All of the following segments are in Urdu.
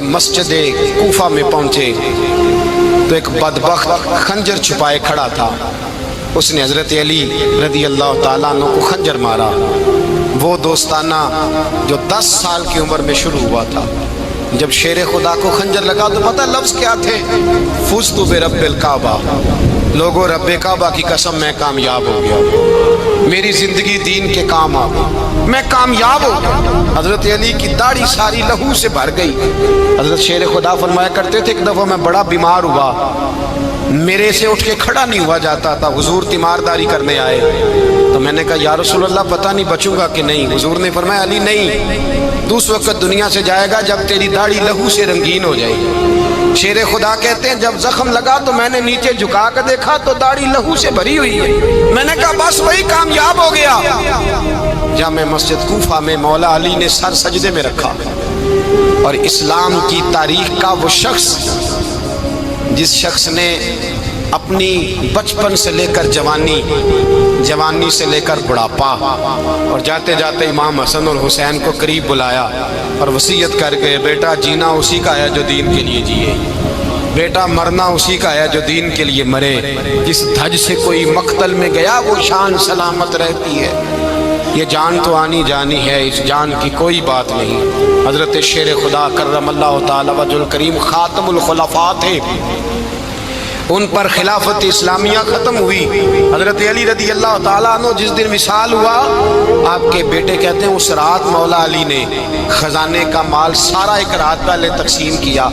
مسجد کوفہ میں پہنچے تو ایک بدبخت خنجر چھپائے کھڑا تھا. اس نے حضرت علی رضی اللہ تعالیٰ عنہ کو خنجر مارا. وہ دوستانہ جو 10 سال کی عمر میں شروع ہوا تھا. جب شیر خدا کو خنجر لگا تو پتہ لفظ کیا تھے؟ فزت برب الکعبہ. لوگوں رب کعبہ کی قسم میں کامیاب ہو گیا, میری زندگی دین کے کام آ گئی, میں کامیاب ہو گیا. حضرت علی کی داڑھی ساری لہو سے بھر گئی. حضرت شیر خدا فرمایا کرتے تھے ایک دفعہ میں بڑا بیمار ہوا, میرے سے اٹھ کے کھڑا نہیں ہوا جاتا تھا. حضور تیمارداری کرنے آئے تو میں نے کہا یا رسول اللہ پتہ نہیں بچوں گا کہ نہیں. حضور نے فرمایا علی نہیں, تو اس وقت دنیا سے جائے گا جب تیری داڑھی لہو سے رنگین ہو جائے گی. شیر خدا کہتے ہیں جب زخم لگا تو میں نے نیچے جھکا کر دیکھا تو داڑھی لہو سے بھری ہوئی ہے. میں نے کہا بس وہی کامیاب ہو گیا. جامع مسجد کوفہ میں مولا علی نے سر سجدے میں رکھا اور اسلام کی تاریخ کا وہ شخص جس شخص نے اپنی بچپن سے لے کر جوانی, جوانی سے لے کر بڑھاپا, اور جاتے جاتے امام حسن اور حسین کو قریب بلایا اور وصیت کر کے بیٹا جینا اسی کا ہے جو دین کے لیے جیے, بیٹا مرنا اسی کا ہے جو دین کے لیے مرے. جس دھج سے کوئی مقتل میں گیا وہ شان سلامت رہتی ہے. یہ جان تو آنی جانی ہے, اس جان کی کوئی بات نہیں. حضرت شیر خدا کرم اللہ تعالی وجہ الکریم خاتم الخلفاء تھے, ان پر خلافت اسلامیہ ختم ہوئی. حضرت علی رضی اللہ تعالیٰ عنہ جس دن وصال ہوا, آپ کے بیٹے کہتے ہیں اس رات مولا علی نے خزانے کا مال سارا ایک رات پہلے تقسیم کیا,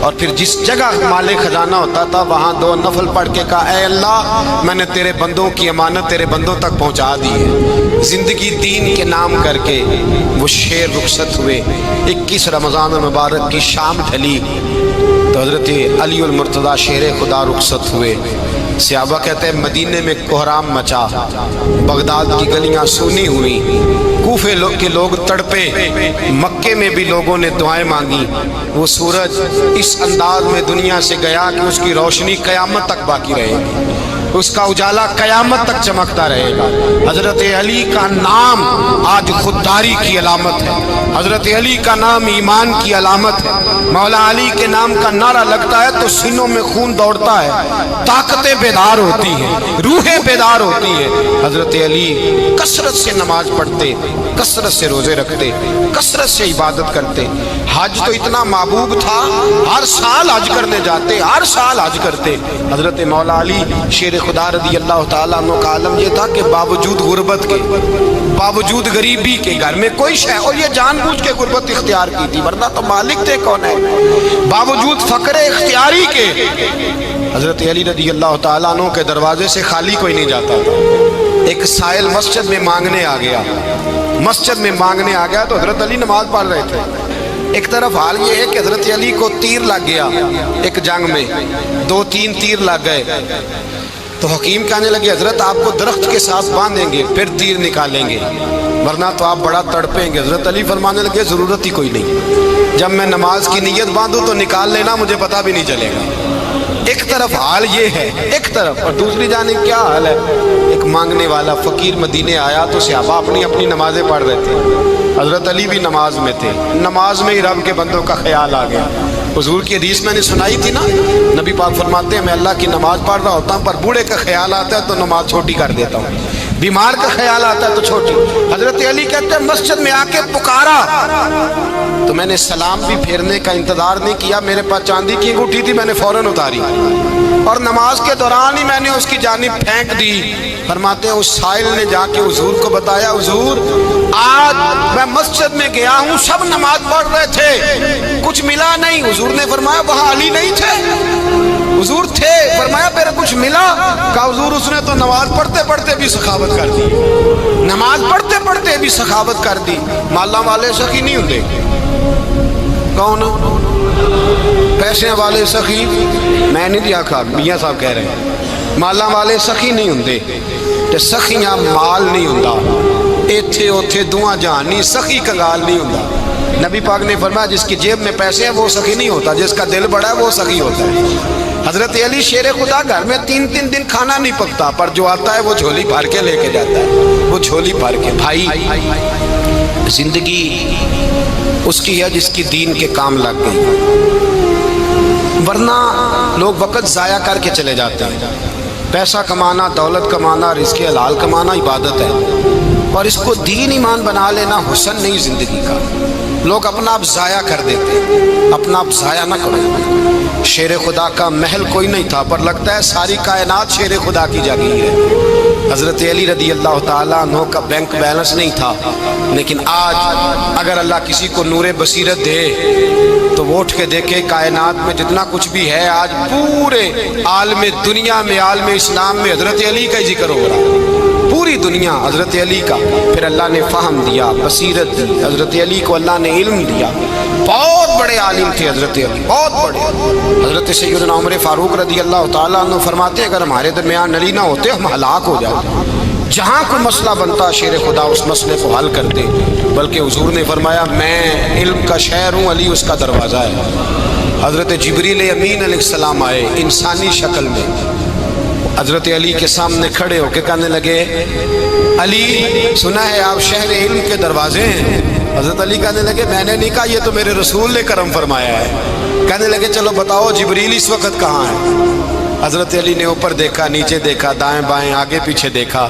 اور پھر جس جگہ مال خزانہ ہوتا تھا وہاں 2 نفل پڑھ کے کہا اے اللہ میں نے تیرے بندوں کی امانت تیرے بندوں تک پہنچا دی ہے. زندگی دین کے نام کر کے وہ شیر رخصت ہوئے. 21 رمضان المبارک کی شام ڈھلی تو حضرت علی المرتضیٰ شیر خدا رخصت ہوئے. صحابہ کہتے ہیں مدینے میں کوہرام مچا, بغداد کی گلیاں سونی ہوئی, کوفے کے لوگ تڑپے, مکے میں بھی لوگوں نے دعائیں مانگی. وہ سورج اس انداز میں دنیا سے گیا کہ اس کی روشنی قیامت تک باقی رہے گی, اس کا اجالا قیامت تک چمکتا رہے گا. حضرت علی کا نام آج خودداری کی علامت ہے, حضرت علی کا نام ایمان کی علامت ہے. مولا علی کے نام کا نعرہ لگتا ہے تو سینوں میں خون دوڑتا ہے, طاقتیں بیدار ہوتی ہیں, روحیں بیدار ہوتی ہیں. حضرت علی کثرت سے نماز پڑھتے, کثرت سے روزے رکھتے, کثرت سے عبادت کرتے. حج تو اتنا محبوب تھا, ہر سال حج کرنے جاتے, ہر سال حج کرتے. حضرت مولا علی شیر خدا رضی اللہ تعالیٰ عنہ کا عالم یہ تھا کہ باوجود غربت کے, باوجود غریبی کے, گھر میں کوئی شے, اور یہ جان بوجھ کے غربت اختیار کی تھی ورنہ تو مالک تھے کون ہے, باوجود فقر اختیاری کے حضرت علی رضی اللہ تعالیٰ عنہ کے دروازے سے خالی کوئی نہیں جاتا تھا. ایک سائل مسجد میں مانگنے آ گیا, مسجد میں مانگنے آ گیا تو حضرت علی نماز پڑھ رہے تھے. ایک طرف حال یہ ہے کہ حضرت علی کو تیر لگ گیا ایک جنگ میں, 2-3 تیر لگ گئے تو حکیم کہنے لگے حضرت آپ کو درخت کے ساتھ باندھیں گے پھر تیر نکالیں گے ورنہ تو آپ بڑا تڑپیں گے. حضرت علی فرمانے لگے ضرورت ہی کوئی نہیں, جب میں نماز کی نیت باندھوں تو نکال لینا, مجھے پتہ بھی نہیں چلے گا. ایک طرف حال یہ ہے, ایک طرف, اور دوسری جانب کیا حال ہے. ایک مانگنے والا فقیر مدینے آیا تو صحابہ اپنی اپنی نمازیں پڑھ رہے تھے, حضرت علی بھی نماز میں تھے. نماز میں ہی رب کے بندوں کا خیال آ گیا. حضور کی حدیث میں نے سنائی تھی نا, نبی پاک فرماتے ہیں میں اللہ کی نماز پڑھ رہا ہوتا ہوں پر بوڑھے کا خیال آتا ہے تو نماز چھوٹی کر دیتا ہوں, بیمار کا خیال آتا ہے تو چھوٹی. حضرت علی کہتے ہیں مسجد میں آ کے پکارا تو میں نے سلام بھی پھیرنے کا انتظار نہیں کیا, میرے پاس چاندی کی انگوٹھی تھی, میں نے فوراً اتاری اور نماز کے دوران ہی میں نے اس کی جانب پھینک دی. فرماتے ہیں اس سائل نے جا کے حضور کو بتایا حضور آج میں مسجد میں گیا ہوں, سب نماز پڑھ رہے تھے, کچھ ملا نہیں. حضور نے فرمایا وہاں علی نہیں تھے؟ حضور تھے. فرمایا میرے کچھ ملا؟ کہا حضور اس نے تو نماز پڑھتے پڑھتے بھی سخاوت کر دی, نماز پڑھتے پڑھتے بھی سخاوت کر دی. مالا والے سخی نہیں ہوندے, کون پیسے والے سخی, میں نہیں دیا کھا, میاں صاحب کہہ رہے ہیں مالا والے سخی نہیں ہوندے, تے سخیاں مال نہیں ہوندا, ایتھے اوتھے دعا جہانی سخی کنگال نہیں ہوندا. نبی پاک نے فرمایا جس کی جیب میں پیسے ہیں وہ سخی نہیں ہوتا, جس کا دل بڑا ہے وہ سخی ہوتا ہے. حضرت علی شیر خدا گھر میں 3 دن کھانا نہیں پکتا پر جو آتا ہے وہ جھولی بھر کے لے کے جاتا ہے, وہ جھولی بھر کے. بھائی زندگی اس کی ہے جس کی دین کے کام لگ گئی، ورنہ لوگ وقت ضائع کر کے چلے جاتے ہیں۔ پیسہ کمانا، دولت کمانا، رزق حلال کمانا عبادت ہے، اور اس کو دین ایمان بنا لینا حسن نہیں زندگی کا۔ لوگ اپنا آپ ضائع کر دیتے ہیں، اپنا آپ ضائع نہ کرو۔ شیر خدا کا محل کوئی نہیں تھا، پر لگتا ہے ساری کائنات شیر خدا کی جاگیر ہے۔ حضرت علی رضی اللہ تعالیٰ عنہ کا بینک بیلنس نہیں تھا، لیکن آج اگر اللہ کسی کو نور بصیرت دے تو وہ اٹھ کے دیکھے کائنات میں جتنا کچھ بھی ہے، آج پورے عالم دنیا میں، عالم اسلام میں حضرت علی کا ہی ذکر ہو رہا ہے۔ پوری دنیا حضرت علی کا۔ پھر اللہ نے فہم دیا، بصیرت دی، حضرت علی کو اللہ نے علم دیا۔ بہت بڑے عالم تھے حضرت علی، بہت بڑے۔ حضرت سیدنا عمر فاروق رضی اللہ تعالیٰ عنہ فرماتے ہیں اگر ہمارے درمیان علی نہ ہوتے ہم ہلاک ہو جاتے۔ جہاں کوئی مسئلہ بنتا شیر خدا اس مسئلے کو حل کرتے، بلکہ حضور نے فرمایا میں علم کا شہر ہوں، علی اس کا دروازہ ہے۔ حضرت جبریل امین علیہ السلام آئے انسانی شکل میں، حضرت علی کے سامنے کھڑے ہو کے کہنے لگے علی سنا ہے آپ شہر علم کے دروازے ہیں۔ حضرت علی کہنے لگے میں نے نہیں کہا، یہ تو میرے رسول نے کرم فرمایا ہے۔ کہنے لگے چلو بتاؤ جبریل اس وقت کہاں ہے؟ حضرت علی نے اوپر دیکھا، نیچے دیکھا، دائیں بائیں آگے پیچھے دیکھا،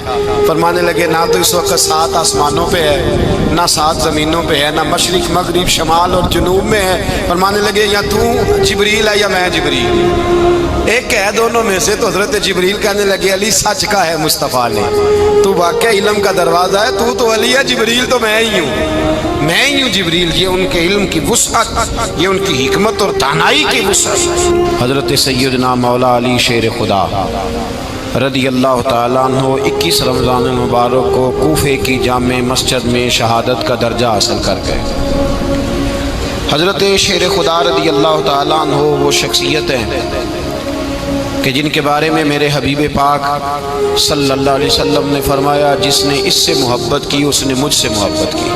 فرمانے لگے نہ تو اس وقت 7 آسمانوں پہ ہے، نہ 7 زمینوں پہ ہے، نہ مشرق مغرب شمال اور جنوب میں ہے۔ فرمانے لگے یا تو جبریل ہے یا میں جبریل، ایک ہے دونوں میں سے۔ تو حضرت جبریل کہنے لگے علی سچ کا ہے مصطفیٰ نے، تو واقعہ علم کا دروازہ ہے، تو علی ہے، جبریل تو میں ہی ہوں، میں ہی ہوں جبریل۔ یہ ان کے علم کی وسعت، یہ ان کی حکمت اور دانائی کی وسعت۔ حضرت سیدنا مولا علی شیر خدا رضی اللہ تعالیٰ عنہ 21 رمضان المبارک کو کوفے کی جامع مسجد میں شہادت کا درجہ حاصل کر گئے۔ حضرت شیر خدا رضی اللہ تعالیٰ عنہ وہ شخصیت ہیں کہ جن کے بارے میں میرے حبیب پاک صلی اللہ علیہ وسلم نے فرمایا جس نے اس سے محبت کی اس نے مجھ سے محبت کی،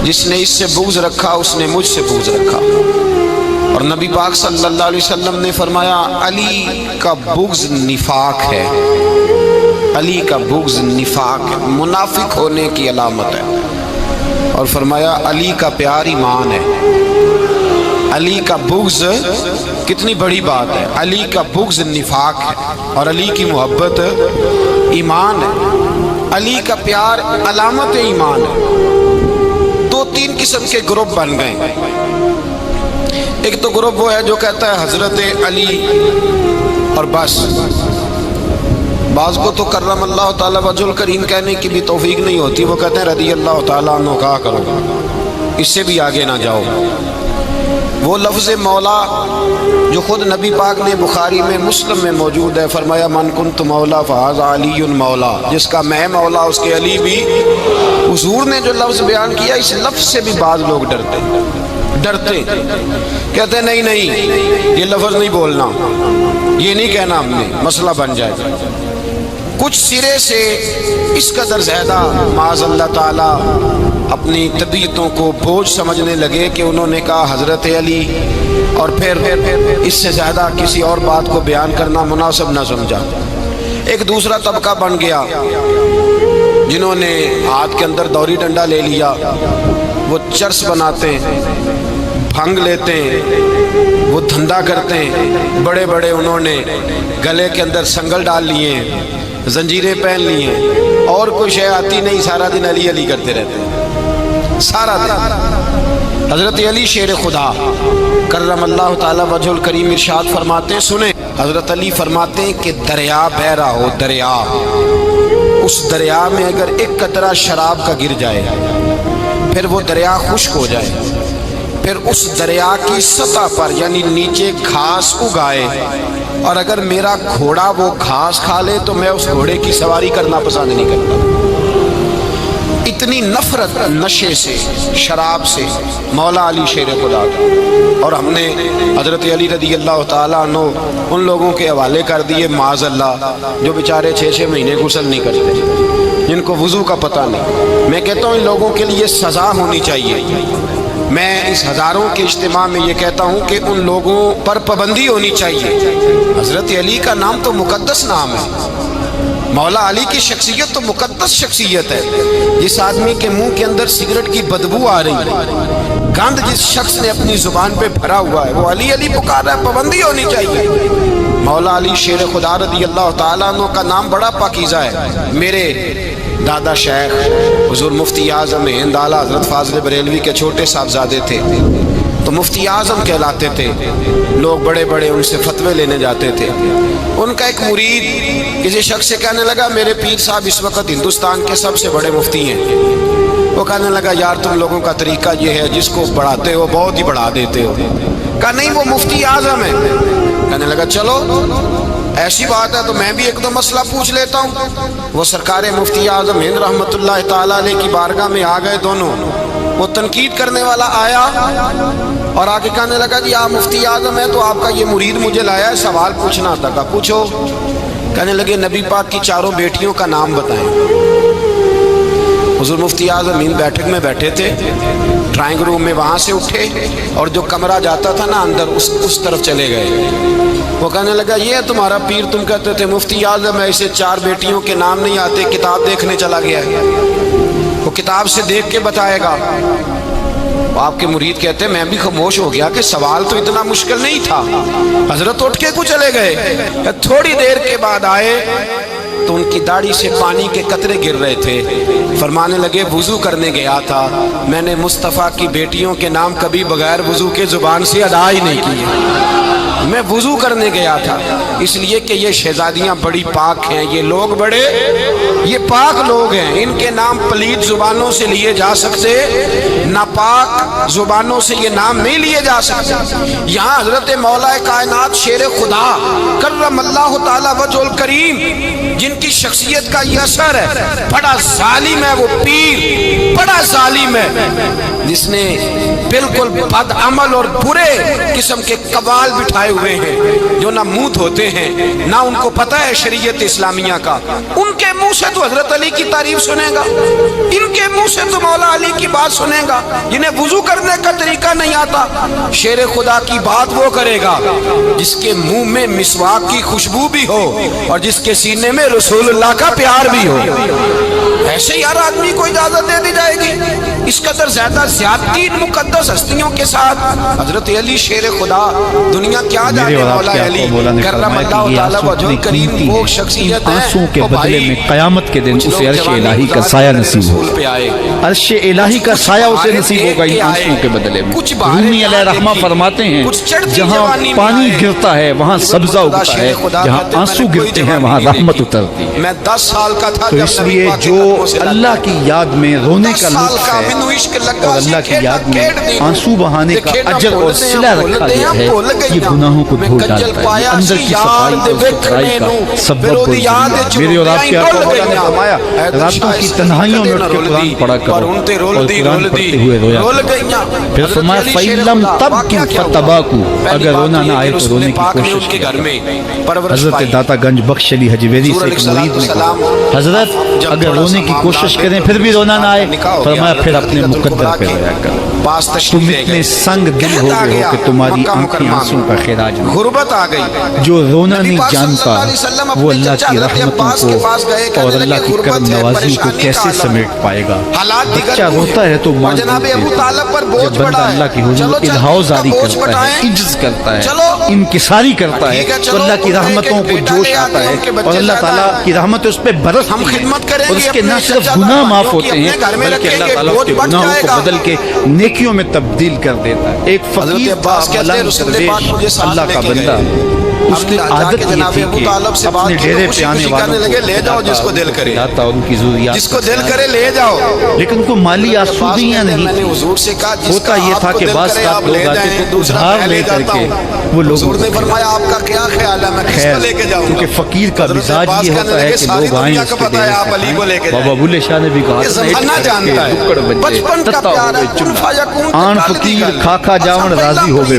جس نے اس سے بغض رکھا اس نے مجھ سے بغض رکھا۔ اور نبی پاک صلی اللہ علیہ وسلم نے فرمایا علی کا بغض نفاق ہے، علی کا بغض نفاق ہے، منافق ہونے کی علامت ہے۔ اور فرمایا علی کا پیار ایمان ہے، علی کا بغض کتنی بڑی بات ہے، علی کا بغض نفاق ہے اور علی کی محبت ایمان ہے، علی کا پیار علامت ایمان ہے۔ 2-3 قسم کے گروپ بن گئے۔ ایک تو گروپ وہ ہے جو کہتا ہے حضرت علی اور بس، بعض کو تو کرم اللہ تعالیٰ وجہ الکریم کہنے کی بھی توفیق نہیں ہوتی، وہ کہتے ہیں رضی اللہ تعالیٰ عنہ کہا کرو، اس سے بھی آگے نہ جاؤ۔ وہ لفظ مولا جو خود نبی پاک نے بخاری میں مسلم میں موجود ہے، فرمایا من کنت مولا فہذا علی مولا، جس کا میں مولا اس کے علی بھی۔ حضور نے جو لفظ بیان کیا اس لفظ سے بھی بعض لوگ ڈرتے کہتے ہیں نہیں یہ لفظ نہیں بولنا، یہ نہیں کہنا ہم نے، مسئلہ بن جائے گا۔ کچھ سرے سے اس قدر زیادہ معاذ اللہ تعالیٰ اپنی طبیعتوں کو بوجھ سمجھنے لگے کہ انہوں نے کہا حضرت علی، اور پھر اس سے زیادہ کسی اور بات کو بیان کرنا مناسب نہ سمجھا۔ ایک دوسرا طبقہ بن گیا جنہوں نے ہاتھ کے اندر دوری ڈنڈا لے لیا، وہ چرس بناتے ہیں، بھنگ لیتے ہیں، وہ دھندا کرتے ہیں، بڑے بڑے انہوں نے گلے کے اندر سنگل ڈال لیے ہیں، زنجیریں پہن لی ہیں، اور کوئی شے آتی نہیں، سارا دن علی علی کرتے رہتے ہیں سارا دن۔ حضرت علی شیر خدا کرم اللہ تعالیٰ وجہ الکریم ارشاد فرماتے ہیں، سنیں حضرت علی فرماتے ہیں کہ دریا بہ رہا ہو، دریا، اس دریا میں اگر ایک قطرہ شراب کا گر جائے پھر وہ دریا خشک ہو جائے، پھر اس دریا کی سطح پر یعنی نیچے گھاس اگائے، اور اگر میرا گھوڑا وہ گھاس کھا لے تو میں اس گھوڑے کی سواری کرنا پسند نہیں کرتا۔ اتنی نفرت نشے سے، شراب سے مولا علی شیر خدا کا۔ اور ہم نے حضرت علی رضی اللہ تعالیٰ عنہ ان لوگوں کے حوالے کر دیے معاذ اللہ جو بیچارے 6 مہینے غسل نہیں کرتے، جن کو وضو کا پتہ نہیں۔ میں کہتا ہوں ان لوگوں کے لیے سزا ہونی چاہیے۔ میں اس ہزاروں کے اجتماع میں یہ کہتا ہوں کہ ان لوگوں پر پابندی ہونی چاہیے۔ حضرت علی کا نام تو مقدس نام ہے، مولا علی کی شخصیت تو مقدس شخصیت ہے. جس آدمی کے منہ کے اندر سگریٹ کی بدبو آ رہی ہے، گند جس شخص نے اپنی زبان پہ بھرا ہوا ہے، وہ علی علی پکار رہا ہے، پابندی ہونی چاہیے. مولا علی شیر خدا رضی اللہ تعالیٰ عنہ کا نام بڑا پاکیزہ ہے. میرے دادا شیخ حضور مفتی اعظم ہند اعلیٰ حضرت فاضل بریلوی کے چھوٹے صاحبزادے تھے، تو مفتی اعظم کہلاتے تھے. لوگ بڑے بڑے ان سے فتوے لینے جاتے تھے. ان کا ایک مرید کسی شخص سے کہنے لگا میرے پیر صاحب اس وقت ہندوستان کے سب سے بڑے مفتی ہیں. وہ کہنے لگا یار تم لوگوں کا طریقہ یہ ہے جس کو بڑھاتے ہو بہت ہی بڑھا دیتے ہو. کہا نہیں وہ مفتی اعظم ہے. کہنے لگا چلو ایسی بات ہے تو میں بھی ایک دو مسئلہ پوچھ لیتا ہوں. وہ سرکار مفتی اعظم ہند رحمت اللہ تعالیٰ علیہ کی بارگاہ میں آ گئے دونوں. وہ تنقید کرنے والا آیا اور آگے کہنے لگا جی آپ مفتی اعظم ہیں تو آپ کا یہ مرید مجھے لایا ہے سوال پوچھنا تھا. کہا پوچھو. کہنے لگے نبی پاک کی چاروں بیٹیوں کا نام بتائیں. حضور مفتی اعظم ہند بیٹھک میں بیٹھے تھے، ڈرائنگ روم میں، وہاں سے اٹھے اور جو کمرہ جاتا تھا نا اندر اس طرف چلے گئے. وہ کہنے لگا یہ ہے تمہارا پیر، تم کہتے تھے مفتی اعظم ہے، اسے چار بیٹیوں کے نام نہیں آتے، کتاب دیکھنے چلا گیا ہے، وہ کتاب سے دیکھ کے بتائے گا. آپ کے مرید کہتے ہیں میں بھی خاموش ہو گیا کہ سوال تو اتنا مشکل نہیں تھا. حضرت اٹھ کے کو چلے گئے. تھوڑی دیر کے بعد آئے تو ان کی داڑھی سے پانی کے قطرے گر رہے تھے. فرمانے لگے وضو کرنے گیا تھا، میں نے مصطفیٰ کی بیٹیوں کے نام کبھی بغیر وضو کے زبان سے ادا ہی نہیں کیے. میں وضو کرنے گیا تھا اس لیے کہ یہ شہزادیاں بڑی پاک ہیں، یہ لوگ بڑے یہ پاک لوگ ہیں، ان کے نام پلید زبانوں سے لیے جا سکتے، ناپاک زبانوں سے یہ نام نہیں لیے جا سکتے. یہاں حضرت مولا کائنات شیر خدا کرم اللہ تعالی وجہ الکریم جن کی شخصیت کا یہ اثر ہے، بڑا ظالم ہے وہ پیر، بڑا ظالم ہے جس نے بالکل بد عمل اور برے قسم کے قوال بٹھائے ہوئے ہیں، جو نہ منہ دھوتے ہیں نہ ان کو پتہ ہے شریعت اسلامیہ کا. ان کے منہ سے تو حضرت علی کی تعریف سنے گا، ان کے منہ سے تو مولا علی کی بات سنے گا. جنہیں وضو کرنے کا طریقہ نہیں آتا، شیر خدا کی بات وہ کرے گا جس کے منہ میں مسواک کی خوشبو بھی ہو اور جس کے سینے میں رسول اللہ کا پیار بھی ہو. ایسے ہی ہر آدمی کو اجازت دے دی جائے گی. اس قدر زیادہ زیادتی مقدس ہستیوں کے ساتھ حضرت علی شیر خدا، دنیا کیا جانے مولا علی کرم اللہ تعالی وجہ الکریم وہ شخصیت ہے. آنسوں کے بدلے میں قیامت کے دن اسے عرش الہی کا سایہ نصیب ہوگا. عرش الہی کا سایہ اسے نصیب ہوگا ان آنسوں کے بدلے میں. رومی علیہ رحمہ فرماتے ہیں جہاں پانی گرتا ہے وہاں سبزہ اگتا ہے، جہاں آنسو گرتے ہیں وہاں رحمت اترتی. میں 10 سال کا تھا تو اس لیے جو اللہ کی یاد میں رونے کا لطف ہے اور اللہ کی یاد میں آنسو بہانے کا اجر اور صلہ رکھا گیا ہے، یہ گناہوں کو دھو ڈالتا ہے، یہ اندر کی صفائی اور ستھرائی کا سبب بن جاتا ہے. میرے اور آپ کے آقا مولا نے فرمایا راتوں کی تنہائیوں میں اٹھ کے قرآن پڑھا کرو اور قرآن پڑھتے ہوئے رویا کرو. پھر فرمایا فَإِلَّمْ تَبْكُوا فَتَبَاكُوا، اگر رونا نہ آئے تو رونے کی کوشش کرو. حضرت داتا گنج بخش علی حجویری سے ایک مرید نے کہا حضرت اگر رونے کی کوشش کریں پھر بھی رونا نہ آئے، فرمایا پھر اپنے مقدر پہ رویا کرو. تم اتنے سنگ دل ہو گئے ہو کہ تمہاری آنکھیں آنسوں کا خراج میں. غربت آ گئی. جو رونا نہیں جانتا وہ اللہ کی رحمتوں کو اور اللہ کی کرم نوازی کو کیسے سمیٹ پائے گا. بچہ روتا ہے تو ماں روتی ہے. جب بندہ اللہ کی حضور الہاؤ زاری کرتا ہے، عجز کرتا ہے، انکساری کرتا ہے تو اللہ کی رحمتوں کو جوش آتا ہے اور اللہ تعالیٰ کی رحمت اس پہ برستی ہے اور اس کے نہ صرف گناہ معاف ہوتے ہیں بلکہ اللہ تعالیٰ اس کے گناہوں کو بدل کے نیکیوں میں تبدیل کر دیتا ہے. ایک فقیر تھا ملنگ درویش اللہ کا بندہ، اس کی عادت یہ تھی کہ اپنے ڈیرے پہ آنے والوں کو لے جاؤ جس کو دل کرے، لاتا ان کی ضروریات جس کو دل کرے لے جاؤ، لیکن ان کو مالی آسودگیاں نہیں تھی. ہوتا یہ تھا کہ بعض رات لوگ آتے تھے ادھار لے کر کے وہ لوگوں کو فرمایا آپ کا کیا خیال ہے میں کس کو لے کے جاؤں گا. کیونکہ فقیر کا مزاج یہ ہوتا ہے کہ لوگ آئیں اس کے ڈیرے سے. بابا بلے شاہ نے بھی کہا آن فقیر کھا کھا جاون راضی ہوئے.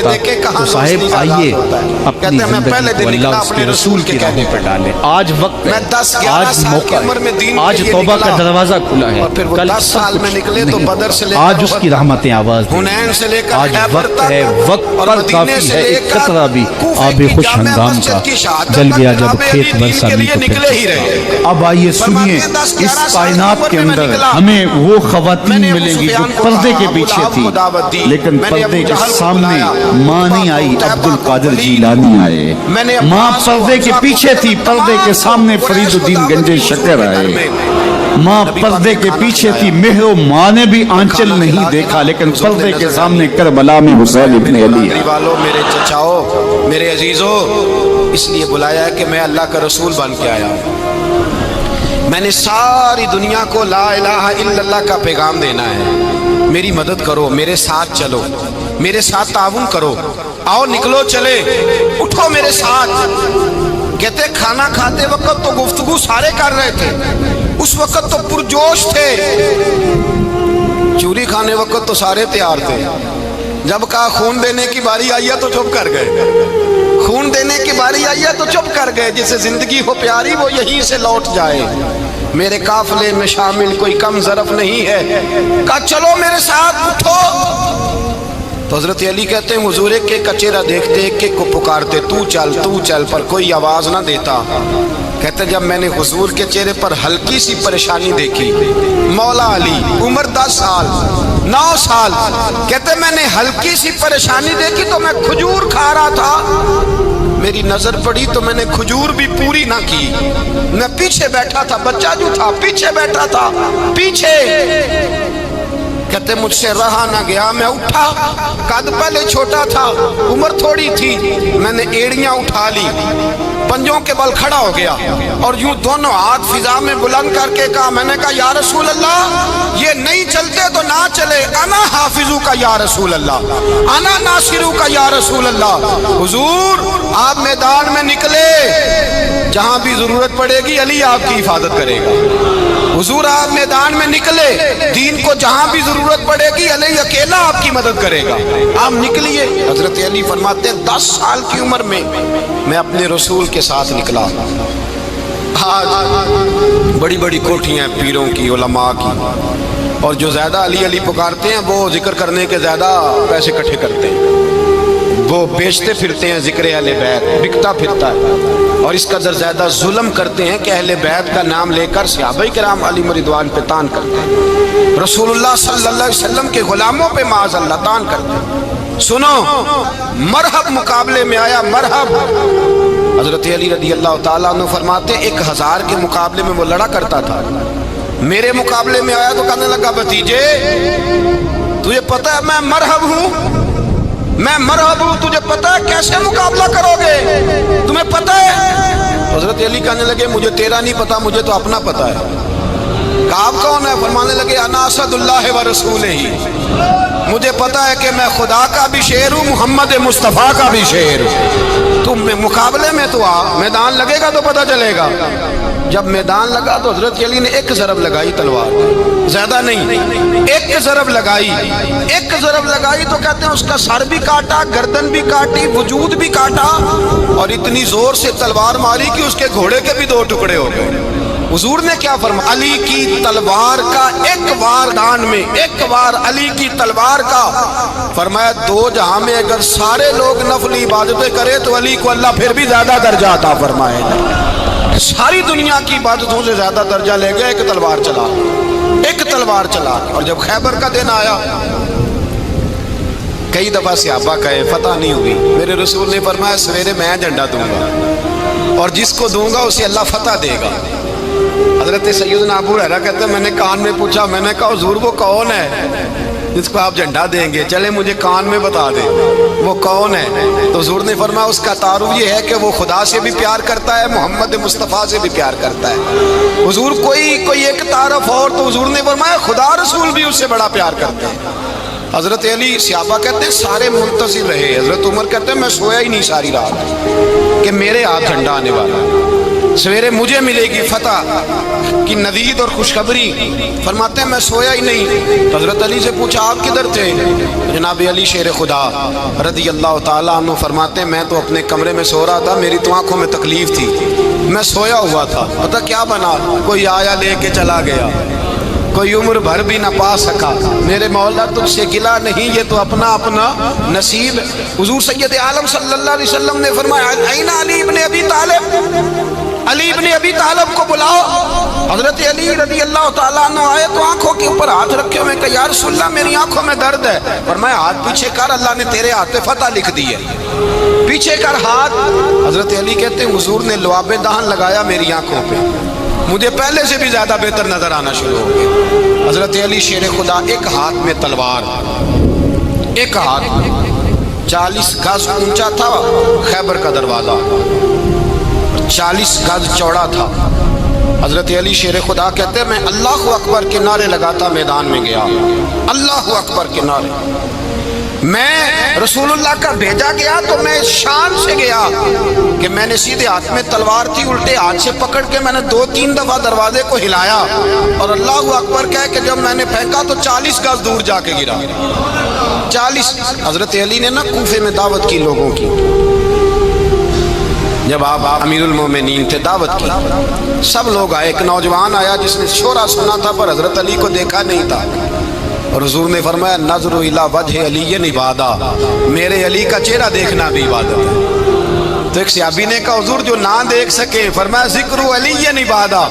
ہوتا تو صاحب آئیے اپنی زندگی کو اللہ اس کے رسول کی راہوں پر ڈالیں. آج وقت ہے, آج موقع ہے, آج توبہ کا دروازہ کھلا ہے. کل سال میں نکلے تو بدر سے آج اس کی رحمتیں آواز دیں. آج وقت ہے, وقت پر کافی ہے ایک قطرہ بھی آب خوش ہنگام کا. جل گیا جب کھیت برسا بھی تو پھر. اب آئیے سنیے, اس کائنات کے اندر ہمیں وہ خواتین ملیں گی جو پردے کے پیچھے تھی, لیکن پردے کے سامنے ماں نہیں آئی, عبد القادر جیلانی آئے. ماں پردے کے پیچھے تھی, پردے کے سامنے فرید الدین گنج شکر آئے. ماں پردے کے پیچھے تھی، مہر و ماں نے بھی آنچل نہیں دیکھا، لیکن پردے کے سامنے کربلا میں حسین ابن علی ہے۔ والوں، میرے چچاؤ، میرے عزیزوں، اس لیے بلایا ہے کہ میں اللہ کا رسول بن کے آیا ہوں۔ میں نے ساری دنیا کو لا الہ الا اللہ کا پیغام دینا ہے۔ میری مدد کرو، میرے ساتھ چلو، میرے ساتھ تعاون کرو، آؤ نکلو چلے، اٹھو میرے ساتھ۔ کہتے کھانا کھاتے وقت تو گفتگو سارے کر رہے تھے، اس وقت تو پرجوش تھے، چوری کھانے وقت تو سارے تیار تھے، جب کہا خون دینے کی باری آئی ہے تو چپ کر گئے، خون دینے کی باری آئی ہے تو چپ کر گئے۔ جسے زندگی ہو پیاری وہ یہیں سے لوٹ جائے، میرے قافلے میں شامل کوئی کم ظرف نہیں ہے، کہا چلو میرے ساتھ اٹھو۔ تو حضرت علی کہتے ہیں حضور ایک ایک کا چہرہ دیکھتے، ایک ایک کو پکارتے، تو چل، پر کوئی آواز نہ دیتا۔ کہتے جب میں نے حضور کے چہرے پر ہلکی سی پریشانی دیکھی، مولا علی عمر 10 سال 9 سال، کہتے میں نے ہلکی سی پریشانی دیکھی تو میں کھجور کھا رہا تھا، میری نظر پڑی تو میں نے کھجور بھی پوری نہ کی، میں پیچھے بیٹھا تھا، بچہ جو تھا پیچھے بیٹھا تھا، پیچھے۔ کہتے مجھ سے رہا نہ گیا، میں اٹھا، قد پہلے چھوٹا تھا، عمر تھوڑی تھی، میں نے ایڑیاں اٹھا لی، پنجوں کے بل کھڑا ہو گیا اور یوں دونوں ہاتھ فضا میں بلند کر کے کہا، میں نے کہا یا رسول اللہ یہ نہیں چلتے تو نہ چلے، انا حافظو کا یا رسول اللہ، انا ناصرو کا یا رسول اللہ۔ حضور آپ میدان میں نکلے، جہاں بھی ضرورت پڑے گی علی آپ کی حفاظت کرے گا۔ حضور آپ میدان میں نکلے، دین کو جہاں بھی ضرورت پڑے گی علی اکیلا آپ کی مدد کرے گا، آپ نکلیے۔ حضرت علی فرماتے ہیں 10 سال کی عمر میں میں اپنے رسول کے ساتھ نکلا۔ آج بڑی بڑی کوٹھیاں ہیں پیروں کی، علماء کی، اور جو زیادہ علی علی پکارتے ہیں وہ ذکر کرنے کے زیادہ پیسے اکٹھے کرتے ہیں، وہ بیچتے پھرتے ہیں ذکر اہل بیت، بکتا پھرتا ہے، اور اس قدر زیادہ ظلم کرتے ہیں کہ اہل بیت کا نام لے کر صحابہ کرام علی رضوان پہ تان کرتے ہیں، رسول اللہ صلی اللہ علیہ وسلم کے غلاموں پہ معاذ اللہ تان کرتے ہیں۔ سنو، مرحب مقابلے میں آیا، مرحب۔ حضرت علی رضی اللہ تعالیٰ عنہ فرماتے 1000 کے مقابلے میں وہ لڑا کرتا تھا، میرے مقابلے میں آیا تو کہنے لگا بھتیجے تجھے پتہ ہے میں مرحب ہوں، میں مرحب ہوں، تجھے پتہ ہے کیسے مقابلہ کرو گے، تمہیں پتہ ہے؟ حضرت علی کہنے لگے مجھے تیرا نہیں پتا، مجھے تو اپنا پتا ہے۔ کہا آپ کون ہے؟ فرمانے لگے انا اسد اللہ و رسولہ ہی، مجھے پتا ہے کہ میں خدا کا بھی شیر ہوں، محمد مصطفیٰ کا بھی شیر ہوں۔ تم مقابلے میں تو آ، میدان لگے گا تو پتہ چلے گا۔ جب میدان لگا تو حضرت علی نے ایک ضرب لگائی تلوار، زیادہ نہیں، ایک ضرب لگائی، ایک ضرب لگائی تو کہتے ہیں اس کا سر بھی کاٹا، گردن بھی کاٹی، وجود بھی کاٹا، اور اتنی زور سے تلوار ماری کہ اس کے گھوڑے کے بھی 2 ٹکڑے ہو گئے۔ حضور نے کیا فرمایا؟ علی کی تلوار کا ایک وار دان میں، ایک وار علی کی تلوار کا، فرمایا 2 جہاں میں اگر سارے لوگ نفل عبادتیں کرے تو علی کو اللہ پھر بھی زیادہ درجہ عطا فرمائے گا۔ ساری دنیا کی عبادتوں سے زیادہ درجہ لے گئے ایک تلوار چلا، ایک تلوار چلا۔ اور جب خیبر کا دن آیا، کئی دفعہ صحابہ کہے فتح نہیں ہوئی، میرے رسول نے فرمایا سویرے میں جھنڈا دوں گا اور جس کو دوں گا اسے اللہ فتح دے گا۔ حضرت سیدنا ابو ہریرہ کہتے ہیں میں نے کان میں پوچھا، میں نے کہا حضور وہ کون ہے جس کو آپ جھنڈا دیں گے؟ چلے مجھے کان میں بتا دیں وہ کون ہے۔ تو حضور نے فرمایا اس کا تعارف یہ ہے کہ وہ خدا سے بھی پیار کرتا ہے، محمد مصطفیٰ سے بھی پیار کرتا ہے۔ حضور کوئی ایک تعارف اور، تو حضور نے فرمایا خدا رسول بھی اس سے بڑا پیار کرتے ہیں۔ حضرت علی صحابہ کہتے ہیں سارے منتظر رہے، حضرت عمر کہتے ہیں میں سویا ہی نہیں ساری رات کہ میرے ہاتھ جھنڈا آنے والا، سویرے مجھے ملے گی فتح کی نوید اور خوشخبری۔ فرماتے ہیں میں سویا ہی نہیں۔ حضرت علی سے پوچھا آپ کدھر تھے؟ جناب علی شیر خدا رضی اللہ تعالیٰ عنہ فرماتے ہیں میں تو اپنے کمرے میں سو رہا تھا، میری تو آنکھوں میں تکلیف تھی، میں سویا ہوا تھا، پتہ کیا بنا، کوئی آیا لے کے چلا گیا، کوئی عمر بھر بھی نہ پا سکا، میرے مولا تجھ سے گلا نہیں، یہ تو اپنا اپنا نصیب۔ حضور سید عالم صلی اللہ علیہ وسلم نے فرمایا این علی ابن ابی طالب، علی ابن ابی طالب کو بلاؤ۔ حضرت علی رضی اللہ تعالیٰ عنہ آئے تو آنکھوں کے اوپر ہاتھ رکھے ہوئے کہ یا رسول اللہ میری آنکھوں میں درد ہے۔ فرمایا ہاتھ پیچھے کر، اللہ نے تیرے ہاتھ پہ فتح لکھ دی ہے، پیچھے کر ہاتھ۔ حضرت علی کہتے ہیں حضور نے لعاب دہن لگایا میری آنکھوں پہ، مجھے پہلے سے بھی زیادہ بہتر نظر آنا شروع ہو گیا۔ حضرت علی شیر خدا، ایک ہاتھ میں تلوار، ایک ہاتھ میں 40 گز اونچا تھا خیبر کا دروازہ، 40 گز چوڑا تھا۔ حضرت علی شیر خدا کہتے ہیں میں اللہ اکبر کے نعرے لگاتا میدان میں گیا، اللہ اکبر کے نعرے۔ میں رسول اللہ کا بھیجا گیا تو میں شان سے گیا کہ میں نے سیدھے ہاتھ میں تلوار تھی، الٹے ہاتھ سے پکڑ کے میں نے 2-3 دفعہ دروازے کو ہلایا اور اللہ اکبر کہہ کہ جب میں نے پھینکا تو 40 گز دور جا کے گرا۔ 40۔ حضرت علی نے نا کوفے میں دعوت کی لوگوں کی، جب آپ امیر المومنین تھے، دعوت کی، سب لوگ آئے۔ ایک نوجوان آیا جس نے شورا سنا تھا پر حضرت علی کو دیکھا نہیں تھا، اور حضور نے فرمایا نظر الی وجہ علی عبادہ، میرے علی کا چہرہ دیکھنا بھی عبادت ہے۔ تو ایک صحابی نے کہا حضور جو نہ دیکھ سکے، فرمایا ذکر علی عبادہ،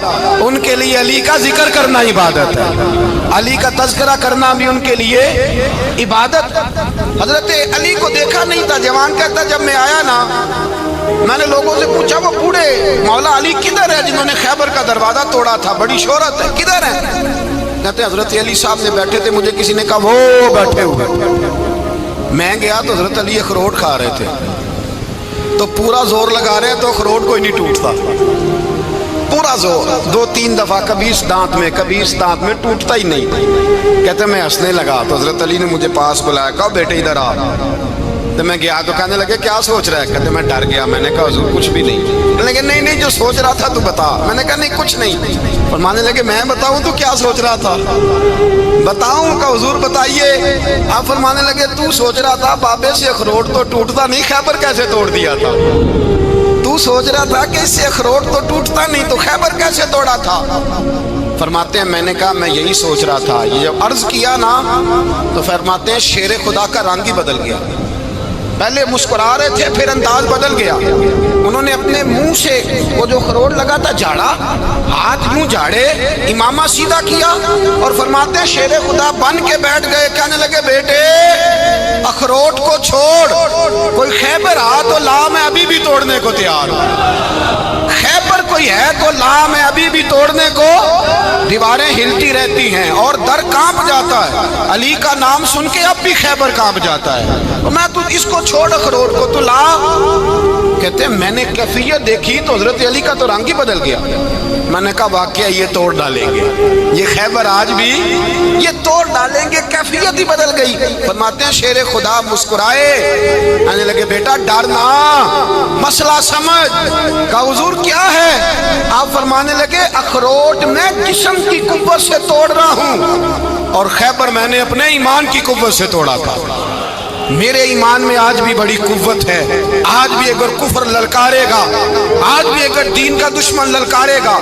ان کے لیے علی کا ذکر کرنا عبادت ہے، علی کا تذکرہ کرنا بھی ان کے لیے عبادت۔ حضرت علی کو دیکھا نہیں تھا۔ جوان کہتا جب میں آیا نا، میں نے لوگوں سے پوچھا وہ بوڑھے مولا علی کدھر ہے جنہوں نے خیبر کا دروازہ توڑا تھا، بڑی شہرت ہے، کدھر ہے؟ کہتے حضرت علی صاحب نے بیٹھے تھے، مجھے کسی نے کہا وہ بیٹھے ہوئے۔ میں گیا تو حضرت علی اخروٹ کھا رہے تھے، تو پورا زور لگا رہے ہیں تو اخروٹ کوئی نہیں ٹوٹتا، پورا زور 2-3 دفعہ، کبھی اس دانت میں کبھی اس دانت میں، ٹوٹتا ہی نہیں۔ کہتے میں ہنسنے لگا تو حضرت علی نے مجھے پاس بلایا، کہا بیٹے ادھر آ۔ تو میں گیا تو کہنے لگے کیا سوچ رہا ہے؟ کہتے میں ڈر گیا۔ میں نے کہا حضور کچھ بھی نہیں۔ کہنے لگے نہیں جو سوچ رہا تھا تو بتا۔ میں نے کہا نہیں کچھ نہیں۔ فرمانے لگے میں بتاؤں تو کیا سوچ رہا تھا؟ بتاؤں؟ کہ حضور بتائیے۔ آپ فرمانے لگے تو سوچ رہا تھا بابے سے اخروٹ تو ٹوٹتا نہیں، خیبر کیسے توڑ دیا تھا؟ تو سوچ رہا تھا کہ اس سے اخروٹ تو ٹوٹتا نہیں تو خیبر کیسے توڑا تھا؟ فرماتے ہیں میں نے کہا میں یہی سوچ رہا تھا۔ یہ جب عرض کیا نا تو فرماتے ہیں شیر خدا کا رنگ ہی بدل گیا، پہلے مسکرا رہے تھے پھر انداز بدل گیا۔ انہوں نے اپنے منہ سے وہ جو خروٹ لگا تھا جھاڑا، ہاتھ یوں جھاڑے، امامہ سیدھا کیا اور فرماتے ہیں شیر خدا بن کے بیٹھ گئے۔ کہنے لگے بیٹے اخروٹ کو چھوڑ، کوئی خیبر آ تو لا، میں ابھی بھی توڑنے کو تیار ہوں۔ خیبر کوئی ہے تو لا، میں ابھی بھی توڑنے کو۔ دیواریں ہلتی رہتی ہیں اور در کانپ جاتا ہے، علی کا نام سن کے اب بھی خیبر کانپ جاتا ہے۔ میں تو اس کو چھوڑ اخروٹ کو تو لا۔ کہتے ہیں میں نے کیفیت دیکھی تو حضرت علی کا تو رنگ ہی بدل گیا۔ میں نے کہا واقعہ یہ توڑ ڈالیں گے، یہ خیبر آج بھی یہ توڑ ڈالیں گے، کیفیت ہی بدل گئی۔ فرماتے ہیں شیر خدا مسکرائے، کہنے لگے بیٹا ڈرنا، مسئلہ سمجھ۔ کہا حضور کیا ہے؟ آپ فرمانے لگے اخروٹ میں جسم کی قوت سے توڑ رہا ہوں اور خیبر میں نے اپنے ایمان کی قوت سے توڑا تھا۔ میرے ایمان میں آج بھی بڑی قوت ہے، آج بھی اگر کفر للکارے گا، آج بھی اگر دین کا دشمن للکارے گا،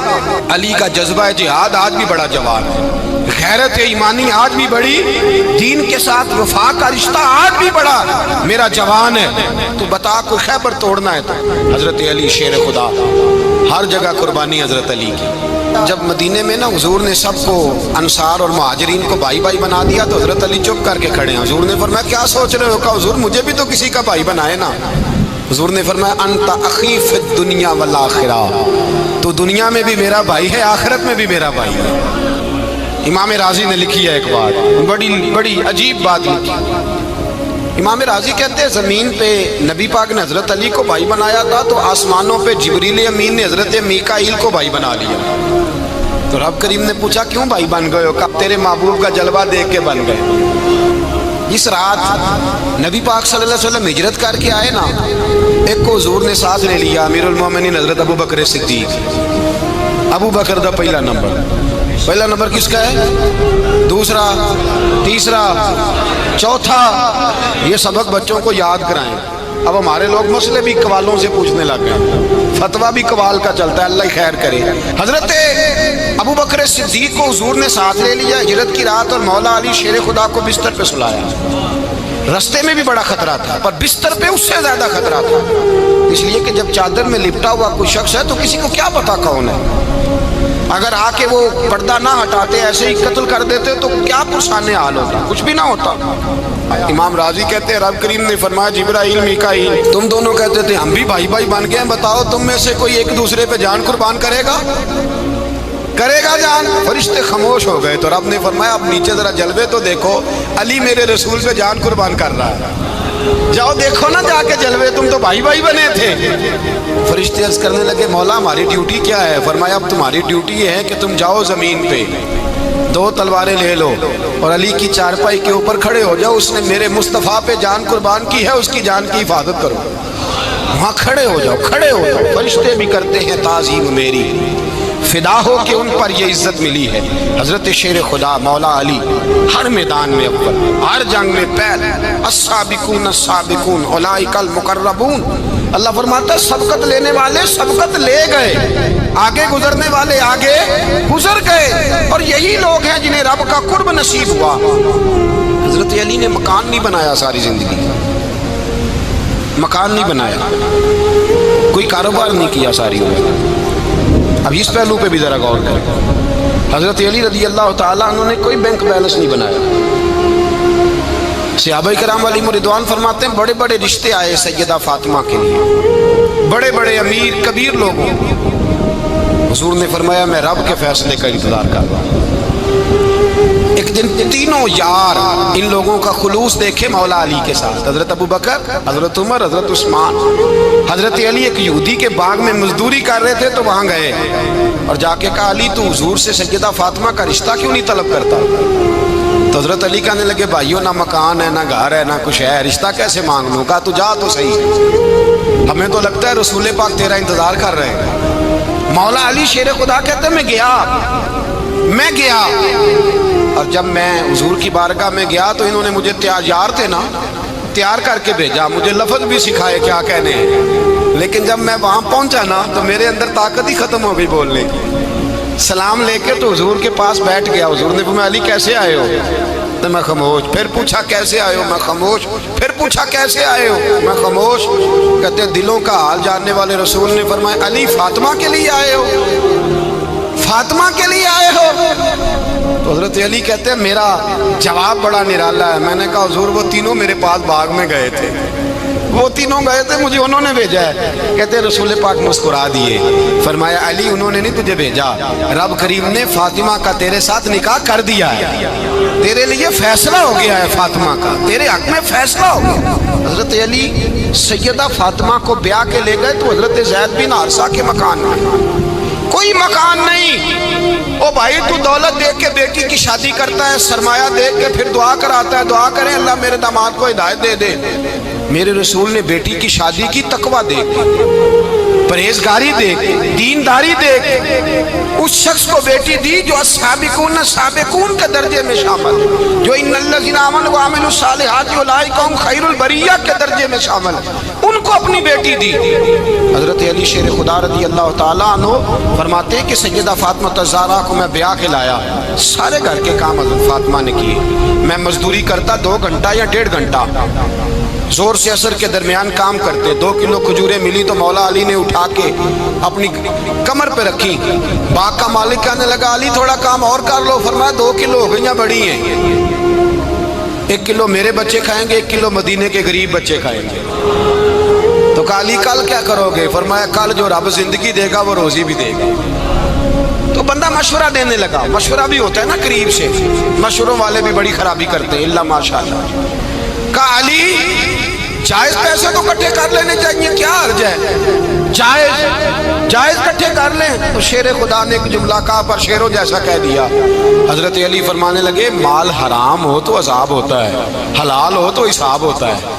علی کا جذبہ جہاد آج بھی بڑا جوان ہے، غیرت ایمانی آج بھی بڑی، دین کے ساتھ وفا کا رشتہ آج بھی بڑا میرا جوان ہے۔ تو بتا کوئی خیبر توڑنا ہے تو حضرت علی شیر خدا، ہر جگہ قربانی حضرت علی کی۔ جب مدینے میں نا حضور نے سب کو انصار اور مہاجرین کو بھائی بھائی بنا دیا تو حضرت علی چپ کر کے کھڑے ہیں۔ حضور نے فرمایا کیا سوچ رہے ہو؟ کہا حضور مجھے بھی تو کسی کا بھائی بنائے نا۔ حضور نے فرمایا انت اخی فی الدنیا والآخرہ، تو دنیا میں بھی میرا بھائی ہے، آخرت میں بھی میرا بھائی ہے۔ امام راضی نے لکھی ہے ایک بات، بڑی عجیب بات لکھی۔ امام راضی کہتے ہیں زمین پہ نبی پاک نے حضرت علی کو بھائی بنایا تھا تو آسمانوں پہ جبریل امین نے حضرت میکائیل کو بھائی بنا لیا۔ تو رب کریم نے پوچھا کیوں بھائی بن گئے ہو؟ کب تیرے محبوب کا جلوہ دیکھ کے بن گئے۔ اس رات نبی پاک صلی اللہ علیہ وسلم ہجرت کر کے آئے نا، ایک کو حضور نے ساتھ لے لیا، امیر المومنین حضرت ابو بکر صدیق۔ ابو بکر دا پہلا نمبر کس کا ہے؟ دوسرا، تیسرا، چوتھا، یہ سبق بچوں کو یاد کرائیں۔ اب ہمارے لوگ مسئلے بھی قوالوں سے پوچھنے لگ گئے، فتویٰ بھی قوال کا چلتا ہے، اللہ ہی خیر کرے۔ حضرت ابو بکر صدیق کو حضور نے ساتھ لے لیا ہجرت کی رات، اور مولا علی شیر خدا کو بستر پہ سلایا۔ رستے میں بھی بڑا خطرہ تھا پر بستر پہ اس سے زیادہ خطرہ تھا، اس لیے کہ جب چادر میں لپٹا ہوا کوئی شخص ہے تو کسی کو کیا پتا کون ہے، اگر آ کے وہ پردہ نہ ہٹاتے ایسے ہی قتل کر دیتے تو کیا پرسانے حال ہوتا، کچھ بھی نہ ہوتا۔ امام راضی کہتے ہیں رب کریم نے فرمایا جبرائیل میکائیل تم دونوں کہتے تھے ہم بھی بھائی بھائی بن گئے ہیں، بتاؤ تم میں سے کوئی ایک دوسرے پہ جان قربان کرے گا؟ کرے گا جان؟ فرشتے خاموش ہو گئے تو رب نے فرمایا اب نیچے ذرا جلوے تو دیکھو، علی میرے رسول پہ جان قربان کر رہا ہے، جاؤ دیکھو نا جا کے جلوے، تم تو بھائی بھائی بنے تھے۔ فرشتے عرض کرنے لگے مولا ہماری ڈیوٹی کیا ہے؟ فرمایا اب تمہاری ڈیوٹی یہ ہے کہ تم جاؤ زمین پہ، 2 تلواریں لے لو اور علی کی چارپائی کے اوپر کھڑے ہو جاؤ، اس نے میرے مصطفیٰ پہ جان قربان کی ہے، اس کی جان کی حفاظت کرو۔ وہاں کھڑے ہو جاؤ، کھڑے ہو جاؤ۔ فرشتے بھی کرتے ہیں تعظیم میری، فدا ہو کہ ان پر یہ عزت ملی ہے۔ حضرت شیر خدا مولا علی ہر میدان میں اول، ہر جنگ میں پہل، السابقون السابقون اولئک المقربون۔ اللہ فرماتا ہے سبقت لینے والے سبقت لے گئے، آگے گزرنے والے آگے گزر گئے، اور یہی لوگ ہیں جنہیں رب کا قرب نصیب ہوا۔ حضرت علی نے مکان نہیں بنایا ساری زندگی، مکان نہیں بنایا، کوئی کاروبار نہیں کیا ساری عمر۔ اب اس پہلو پہ بھی ذرا غور کریں، حضرت علی رضی اللہ تعالیٰ عنہ نے کوئی بینک بیلنس نہیں بنایا۔ صحابہ کرام علیہم رضوان فرماتے ہیں بڑے بڑے رشتے آئے سیدہ فاطمہ کے لیے، بڑے بڑے امیر کبیر لوگوں، حضور نے فرمایا میں رب کے فیصلے کا انتظار کر رہا ہوں۔ ایک دن تینوں یار ان لوگوں کا خلوص دیکھے مولا علی کے ساتھ، حضرت ابوبکر، حضرت عمر، حضرت عثمان۔ حضرت علی ایک یہودی کے باغ میں مزدوری کر رہے تھے تو وہاں گئے اور جا کے کہا علی تو حضور سے سیدہ فاطمہ کا رشتہ کیوں نہیں طلب کرتا؟ تو حضرت علی کہنے لگے بھائیو نہ مکان ہے، نہ گھر ہے، نہ کچھ ہے، رشتہ کیسے مانگ لوں؟ کہا تو جا تو صحیح، ہمیں تو لگتا ہے رسول پاک تیرا انتظار کر رہے ہیں۔ مولا علی شیر خدا کہتے ہیں میں گیا اور جب میں حضور کی بارگاہ میں گیا تو انہوں نے مجھے تیار تھے نا، تیار کر کے بھیجا، مجھے لفظ بھی سکھائے کیا کہنے ہیں، لیکن جب میں وہاں پہنچا نا تو میرے اندر طاقت ہی ختم ہو گئی بولنے کی۔ سلام لے کے تو حضور کے پاس بیٹھ گیا، حضور نے فرمایا علی کیسے آئے ہو؟ تو میں خاموش، پھر پوچھا کیسے آئے ہو؟ میں خاموش، پھر پوچھا کیسے آئے ہو؟ میں خاموش۔ کہتے ہیں دلوں کا حال جاننے والے رسول نے فرمایا علی فاطمہ کے لیے آئے ہو؟ فاطمہ کے لیے آئے ہو؟ تو حضرت علی کہتے ہیں میرا جواب بڑا نرالا ہے۔ میں نے کہا حضور وہ تینوں میرے پاس باغ میں گئے تھے، وہ تینوں گئے تھے، مجھے انہوں نے بھیجا ہے۔ کہتے ہیں رسول پاک مسکرا دیے، فرمایا علی انہوں نے نہیں تجھے بھیجا، رب کریم نے فاطمہ کا تیرے ساتھ نکاح کر دیا ہے، تیرے لیے فیصلہ ہو گیا ہے، فاطمہ کا تیرے حق میں فیصلہ ہو گیا۔ حضرت علی سیدہ فاطمہ کو بیاہ کے لے گئے تو حضرت زید بن حارثہ کے مکان میں کوئی مکان نہیں۔ او بھائی تو دولت دیکھ کے بیٹی کی شادی کرتا ہے، سرمایہ دیکھ کے پھر دعا کراتا ہے، دعا کریں اللہ میرے داماد کو ہدایت دے دے۔ میرے رسول نے بیٹی کی شادی کی تقوی دیکھ کے، پرہیزگاری دیکھ کے، دینداری دیکھ کے اس شخص کو بیٹی دی جو السابقون السابقون کے درجے میں شامل، جو ان الذین آمنوا وعملوا الصالحات اولئک هم خیر البریہ کے درجے میں شامل، ان کو اپنی بیٹی دی۔ حضرت علی شیر خدا رضی اللہ تعالیٰ عنہ فرماتے ہیں کہ سیدہ فاطمہ الزہرا کو میں بیاہ کے لایا، سارے گھر کے کام حضرت فاطمہ نے کیے، میں مزدوری کرتا 2 گھنٹہ یا 1.5 گھنٹہ، زور سے عصر کے درمیان کام کرتے، 2 کلو کھجوریں ملی تو مولا علی نے اٹھا کے اپنی کمر پہ رکھی۔ باغ کا مالک کہنے لگا علی تھوڑا کام اور کر لو، فرمایا 2 کلو ہو گئیں بڑی ہیں، 1 کلو میرے بچے کھائیں گے، 1 کلو مدینے کے غریب بچے کھائیں گے۔ تو کہا علی کل کیا کرو گے؟ فرمایا کل جو رب زندگی دے گا وہ روزی بھی دے گا۔ تو بندہ مشورہ دینے لگا، مشورہ بھی ہوتا ہے نا قریب سے، مشوروں والے بھی بڑی خرابی کرتے ہیں اللہ ماشاءاللہ۔ کہا علی جائز پیسے تو کٹھے کر لینے چاہیے، کیا حرج ہے، جائز کٹھے کر لیں۔ تو شیر خدا نے ایک جملہ کہا پر شیروں جیسا کہہ دیا۔ حضرت علی فرمانے لگے مال حرام ہو تو عذاب ہوتا ہے، حلال ہو تو حساب ہوتا ہے،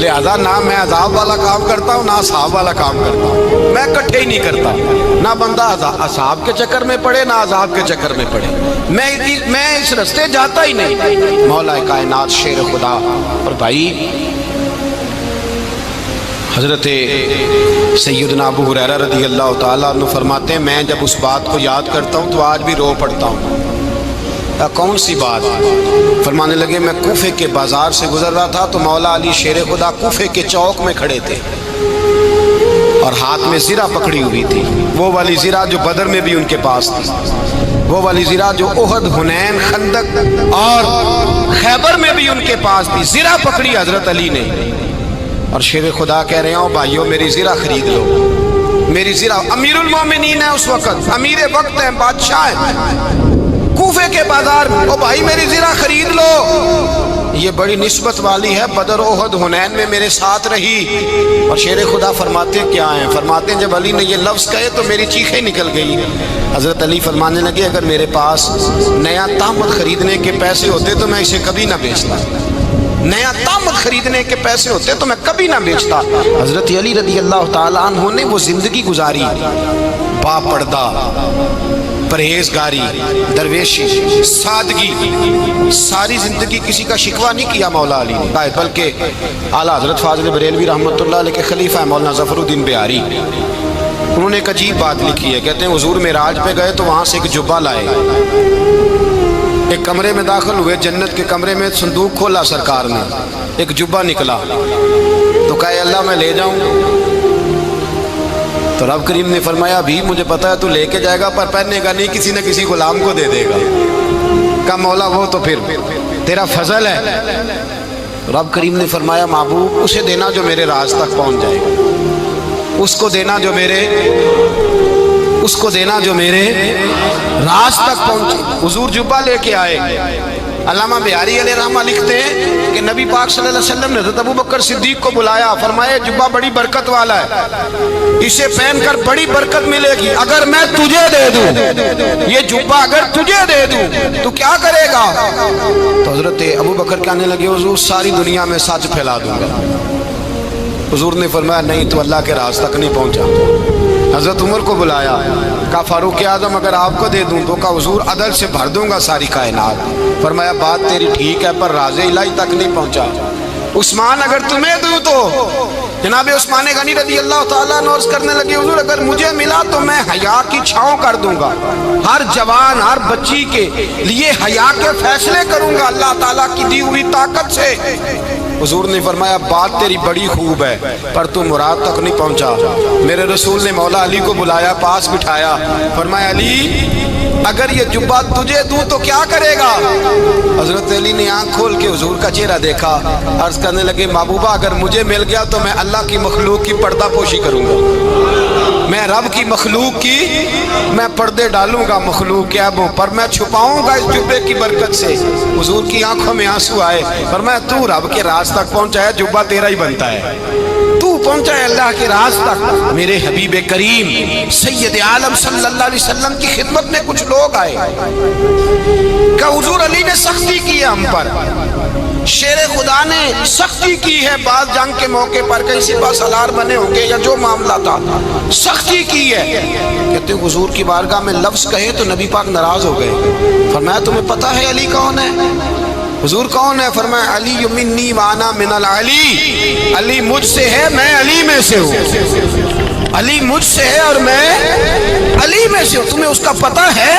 لہذا نہ میں عذاب والا کام کرتا ہوں نہ حساب والا کام کرتا ہوں، میں کٹھے ہی نہیں کرتا، نہ بندہ حساب کے چکر میں پڑے نہ عذاب کے چکر میں پڑے، میں اس رستے جاتا ہی نہیں۔ مولا کائنات شیر خدا۔ اور بھائی حضرت سیدنا ابو ہریرہ رضی اللہ تعالیٰ عنہ فرماتے ہیں میں جب اس بات کو یاد کرتا ہوں تو آج بھی رو پڑتا ہوں۔ کون سی بات؟ فرمانے لگے میں کوفے کے بازار سے گزر رہا تھا تو مولا علی شیر خدا کوفے کے چوک میں کھڑے تھے اور ہاتھ میں زرہ پکڑی ہوئی تھی، وہ والی زرہ جو بدر میں بھی ان کے پاس تھی، وہ والی زرہ جو احد، حنین، خندق اور خیبر میں بھی ان کے پاس تھی، زرہ پکڑی حضرت علی نے اور شیر خدا کہہ رہے ہوں بھائیوں میری زرہ خرید لو۔ میری زرہ امیر المومنین ہے اس وقت، امیر وقت ہے، بادشاہ ہے کوفے کے بازار میں، او بھائی میری زرہ خرید لو۔ یہ بڑی نسبت والی ہے، بدر احد حنین میں میرے ساتھ رہی۔ اور شیر خدا فرماتے کیا ہیں؟ فرماتے ہیں جب علی نے یہ لفظ کہے تو میری چیخیں نکل گئی۔ حضرت علی فرمانے لگے اگر میرے پاس نیا تامت خریدنے کے پیسے ہوتے تو میں اسے کبھی نہ بیچتا، نیا تامت خریدنے کے پیسے ہوتے تو میں کبھی نہ بیچتا۔ حضرت علی رضی اللہ تعالیٰ عنہ نے وہ زندگی گزاری، با پردہ، پرہیزگاری، درویشی، سادگی، ساری زندگی کسی کا شکوہ نہیں کیا مولا علی نے، بلکہ اعلیٰ حضرت فاضل بریلوی رحمۃ اللہ علیہ کے خلیفہ مولانا ظفر الدین بہاری، انہوں نے ایک عجیب بات لکھی ہے۔ کہتے ہیں حضور معراج پہ گئے تو وہاں سے ایک جبہ لائے، ایک کمرے میں داخل ہوئے، جنت کے کمرے میں صندوق کھولا سرکار نے، ایک جبہ نکلا تو کہا اللہ میں لے جاؤں؟ تو رب کریم نے فرمایا بھی مجھے پتا ہے تو لے کے جائے گا پر پہننے گا نہیں، کسی نہ کسی غلام کو دے دے گا۔ کہا مولا وہ تو پھر تیرا فضل ہے۔ رب کریم نے فرمایا محبوب اسے دینا جو میرے راز تک پہنچ جائے گا، اس کو دینا جو میرے راز تک پہنچے۔ حضور جبہ لے کے آئے۔ علامہ بہاری علیہ رحمہ لکھتے ہیں کہ نبی پاک صلی اللہ علیہ وسلم نے حضرت ابوبکر صدیق کو بلایا، فرمایا جبہ بڑی برکت والا ہے، اسے پہن کر بڑی برکت ملے گی، اگر میں تجھے دے دوں یہ جبہ، اگر تجھے دے دوں تو کیا کرے گا؟ تو حضرت ابوبکر کہنے لگے حضور ساری دنیا میں سچ پھیلا دوں گا۔ حضور نے فرمایا نہیں تو اللہ کے راز تک نہیں پہنچا۔ حضرت عمر کو بلایا، کہا فاروق اعظم اگر آپ کو دے دوں تو کہا حضور عدل سے بھر دوں گا ساری کائنات۔ فرمایا بات تیری ٹھیک ہے پر راز الہی تک نہیں پہنچا۔ عثمان اگر تمہیں دوں تو جناب عثمان غنی رضی اللہ تعالیٰ عنہ عرض کرنے لگے حضور اگر مجھے ملا تو میں حیا کی چھاؤں کر دوں گا، ہر جوان ہر بچی کے لیے حیا کے فیصلے کروں گا اللہ تعالیٰ کی دی ہوئی طاقت سے۔ حضور نے فرمایا بات تیری بڑی خوب ہے پر تو مراد تک نہیں پہنچا۔ میرے رسول نے مولا علی کو بلایا، پاس بٹھایا، فرمایا علی اگر یہ جبہ تجھے دوں تو کیا کرے گا؟ حضرت علی نے آنکھ کھول کے حضور کا چہرہ دیکھا، عرض کرنے لگے محبوبہ اگر مجھے مل گیا تو میں اللہ کی مخلوق کی پردہ پوشی کروں گا، میں رب کی مخلوق کی میں پردے ڈالوں گا مخلوق کے عیبوں پر، میں چھپاؤں گا اس جبے کی برکت سے۔ حضور کی آنکھوں میں آنسو آئے، فرمایا تو رب کے راز تک پہنچا ہے، جبہ تیرا ہی بنتا ہے، تو پہنچا ہے اللہ کے راز تک۔ میرے حبیب کریم سید عالم صلی اللہ علیہ وسلم کی خدمت میں کچھ لوگ آئے کہ حضور علی نے سختی کی ہے ہم پر، شیر خدا نے سختی کی ہے، بعض جنگ کے موقع پر کہیں سپاہ سالار بنے ہوں گے یا جو معاملہ تھا سختی کی ہے۔ کہتے ہیں حضور کی بارگاہ میں لفظ کہے تو نبی پاک ناراض ہو گئے۔ فرمایا تمہیں پتہ ہے علی کون ہے؟ حضور کون ہے؟ فرمایا علی منی وانا من العلی، علی مجھ سے ہے میں علی میں سے ہوں، علی مجھ سے ہے اور میں علی میں سے ہوں، تمہیں اس کا پتہ ہے؟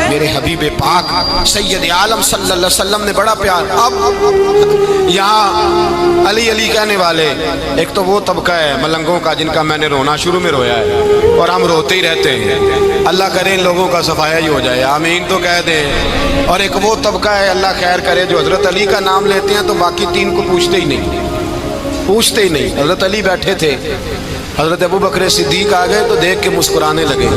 میرے حبیب پاک سید عالم صلی اللہ علیہ وسلم نے بڑا پیار۔ اب یہاں علی علی کہنے والے ایک تو وہ طبقہ ہے ملنگوں کا جن کا میں نے رونا شروع میں رویا ہے اور ہم روتے ہی رہتے ہیں، اللہ کرے ان لوگوں کا صفایا ہی ہو جائے، آمین تو کہہ دیں۔ اور ایک وہ طبقہ ہے اللہ خیر کرے جو حضرت علی کا نام لیتے ہیں تو باقی تین کو پوچھتے ہی نہیں۔ حضرت علی بیٹھے تھے، حضرت ابوبکر صدیق آ گئے تو دیکھ کے مسکرانے لگے،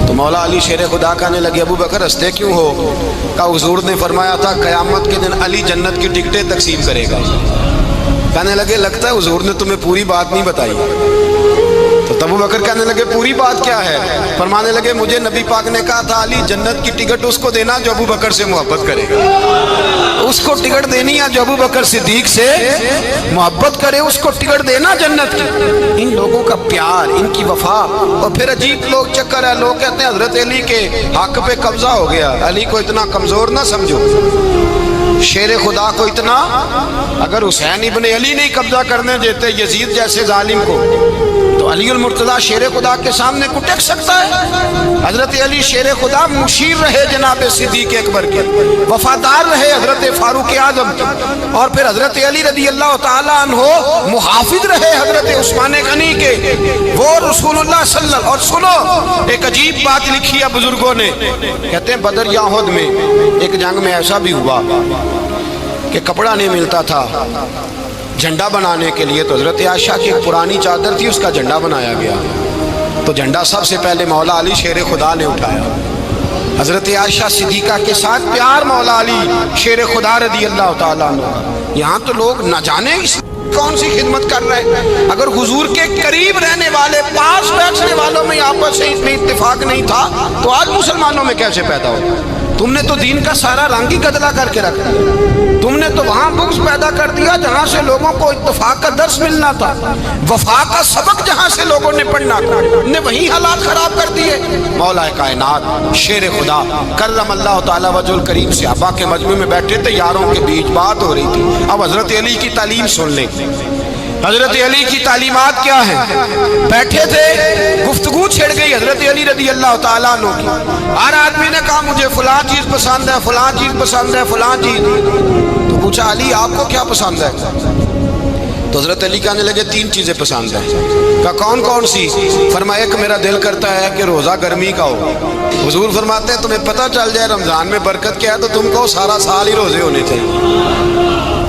تو مولا علی شیر خدا کہنے لگے ابوبکر ہنستے کیوں ہو؟ کہا حضور نے فرمایا تھا قیامت کے دن علی جنت کی ٹکٹیں تقسیم کرے گا۔ کہنے لگے لگتا ہے حضور نے تمہیں پوری بات نہیں بتائی۔ تو ابوبکر کہنے لگے پوری بات کیا ہے؟ فرمانے لگے مجھے نبی پاک نے کہا تھا علی جنت کی ٹکٹ اس کو دینا جو ابوبکر سے محبت کرے گا، اس کو ٹکٹ دینی ہے جو ابوبکر صدیق سے محبت کرے، اس کو ٹکٹ دینا جنت کی۔ ان لوگوں کا پیار، ان کی وفا۔ اور پھر عجیب لوگ چکر ہے، لوگ کہتے ہیں حضرت علی کے حق پہ قبضہ ہو گیا، علی کو اتنا کمزور نہ سمجھو، شیر خدا کو اتنا، اگر حسین ابن علی نہیں قبضہ کرنے دیتے یزید جیسے ظالم کو تو علی المرتضیٰ شیر خدا کے سامنے کو ٹک سکتا ہے؟ حضرت علی شیر خدا مشیر رہے جناب صدیق اکبر کے، وفادار رہے حضرت فاروق اعظم کے، اور پھر حضرت علی رضی اللہ تعالیٰ عنہ محافظ رہے حضرت عثمان غنی کے، وہ رسول اللہ صلی اللہ۔ اور سنو ایک عجیب بات لکھی ہے بزرگوں نے، کہتے ہیں بدر یا احد میں ایک جنگ میں ایسا بھی ہوا کہ کپڑا نہیں ملتا تھا، جھنڈا بنانے کے لیے تو حضرت عائشہ کی ایک پرانی چادر تھی، اس کا جھنڈا بنایا گیا۔ تو جھنڈا سب سے پہلے مولا علی شیر خدا نے اٹھایا۔ حضرت عائشہ صدیقہ کے ساتھ پیار مولا علی شیر خدا رضی اللہ تعالیٰ عنہ۔ یہاں تو لوگ نہ جانے کون سی خدمت کر رہے ہیں۔ اگر حضور کے قریب رہنے والے، پاس بیٹھنے والوں میں آپس سے اتنے اتفاق نہیں تھا تو آج مسلمانوں میں کیسے پیدا ہو؟ تم نے تو دین کا سارا رنگ ہی گدلا کر کے رکھ دیا۔ تم نے تو وہاں بغض پیدا کر دیا جہاں سے لوگوں کو اتفاق کا درس ملنا تھا، وفا کا سبق جہاں سے لوگوں نے پڑھنا تھا، نے وہی حالات خراب کر دیے۔ مولا کائنات شیر خدا کرم اللہ تعالیٰ وجہ الکریم صحابہ کے مجمع میں بیٹھے تھے، یاروں کے بیچ بات ہو رہی تھی۔ اب حضرت علی کی تعلیم سن لیں، حضرت علی کی تعلیمات کیا ہیں۔ بیٹھے تھے، گفتگو چھڑ گئی حضرت علی رضی اللہ تعالیٰ عنہ کی۔ ہر آدمی نے کہا مجھے فلاں چیز پسند ہے، فلاں چیز پسند ہے، فلاں چیز۔ تو پوچھا علی آپ کو کیا پسند ہے؟ تو حضرت علی کہنے لگے 3 چیزیں پسند ہیں۔ کہا کون کون سی؟ فرمایا ایک میرا دل کرتا ہے کہ روزہ گرمی کا ہو۔ حضور فرماتے ہیں تمہیں پتہ چل جائے رمضان میں برکت کیا ہے تو تم کو سارا سال ہی روزے ہونے چاہیے۔